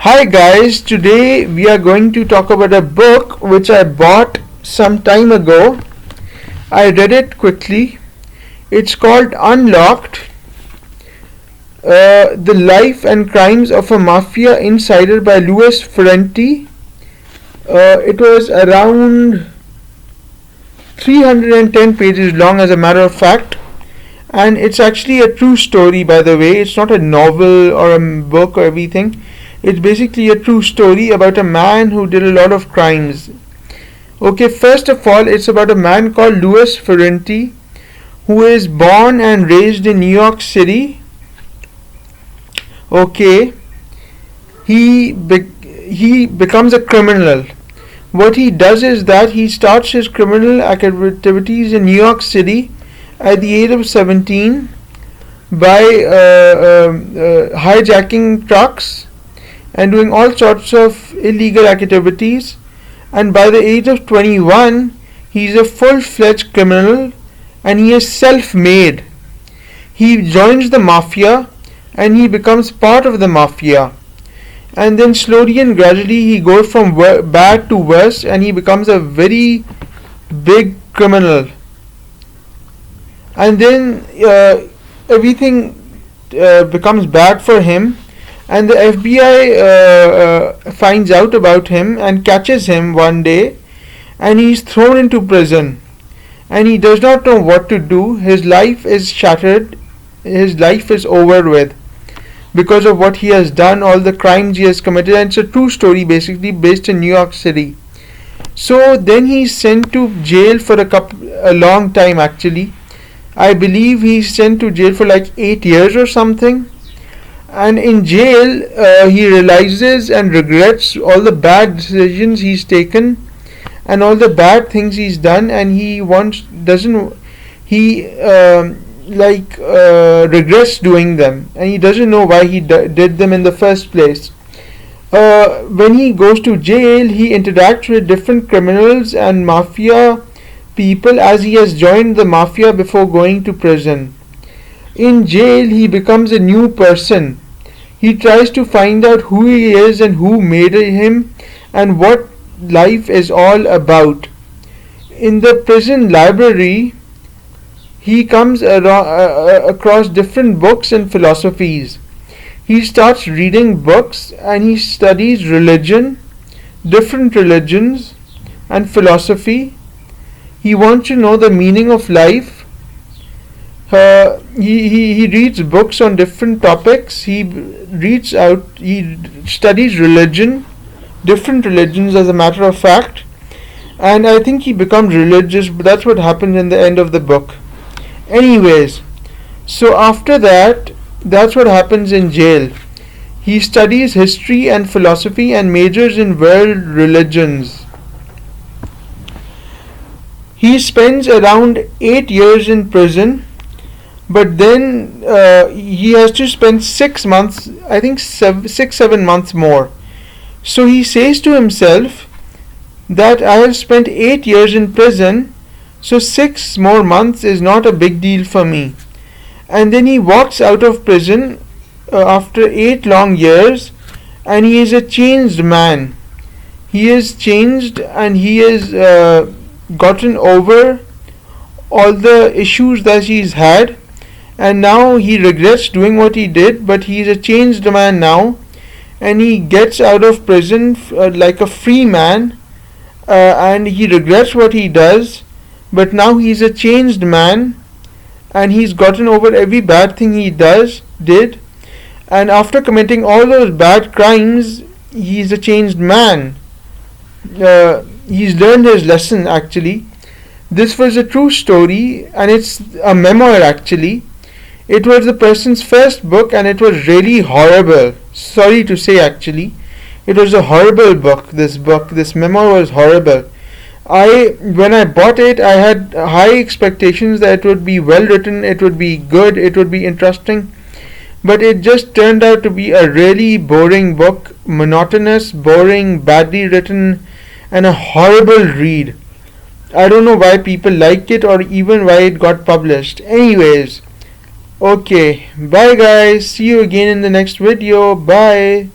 Hi guys, today we are going to talk about a book which I bought some time ago. I read it quickly. It's called Unlocked, The Life and Crimes of a Mafia Insider by Louis Ferrante. It was around 310 pages long, as a matter of fact, and it's actually a true story, by the way. It's not a novel or a book or everything. It's basically a true story about a man who did a lot of crimes. Okay, first of all, it's about a man called Louis Ferrante, who is born and raised in New York City. Okay, he becomes a criminal. What he does is that he starts his criminal activities in New York City at the age of 17 by hijacking trucks and doing all sorts of illegal activities, and by the age of 21 he is a full-fledged criminal and he is self-made. He joins the mafia and he becomes part of the mafia, and then slowly and gradually he goes from bad to worse and he becomes a very big criminal. And then everything becomes bad for him, and the FBI finds out about him and catches him one day, and he's thrown into prison, and he does not know what to do. His life is shattered, his life is over with because of what he has done, all the crimes he has committed, and it's a true story basically based in New York City. So then he's sent to jail for a long time. Actually, I believe he's sent to jail for like 8 years or something. And in jail he realizes and regrets all the bad decisions he's taken and all the bad things he's done, and he regrets doing them, and he doesn't know why he did them in the first place. When he goes to jail, he interacts with different criminals and mafia people, as he has joined the mafia before going to prison. In jail he becomes a new person. He tries to find out who he is and who made him and what life is all about. In the prison library he comes across different books and philosophies. He starts reading books and he studies religion, different religions and philosophy. He wants to know the meaning of life. He reads books on different topics. He studies religion, different religions, as a matter of fact, and I think he becomes religious, but that's what happens in the end of the book. Anyways, so after that, that's what happens in jail. He studies history and philosophy and majors in world religions. He spends around 8 years in prison, but then he has to spend 6 months, I think 7 months more. So he says to himself that I have spent 8 years in prison, so 6 more months is not a big deal for me. And then he walks out of prison after 8 long years, and he is a changed man. He is changed and he has gotten over all the issues that he's had, and now he regrets doing what he did, but he's a changed man now, and he gets out of prison like a free man, and he regrets what he does, but now he's a changed man and he's gotten over every bad thing he did, and after committing all those bad crimes he's a changed man. He's learned his lesson. Actually, this was a true story and it's a memoir. Actually, it was the person's first book and it was really horrible. Sorry to say, actually, it was a horrible book. This memoir was horrible. When I bought it, I had high expectations that it would be well written, it would be good, it would be interesting, but it just turned out to be a really boring book, monotonous, boring, badly written, and a horrible read. I don't know why people like it or even why it got published. Anyways, okay, bye guys, see you again in the next video. Bye.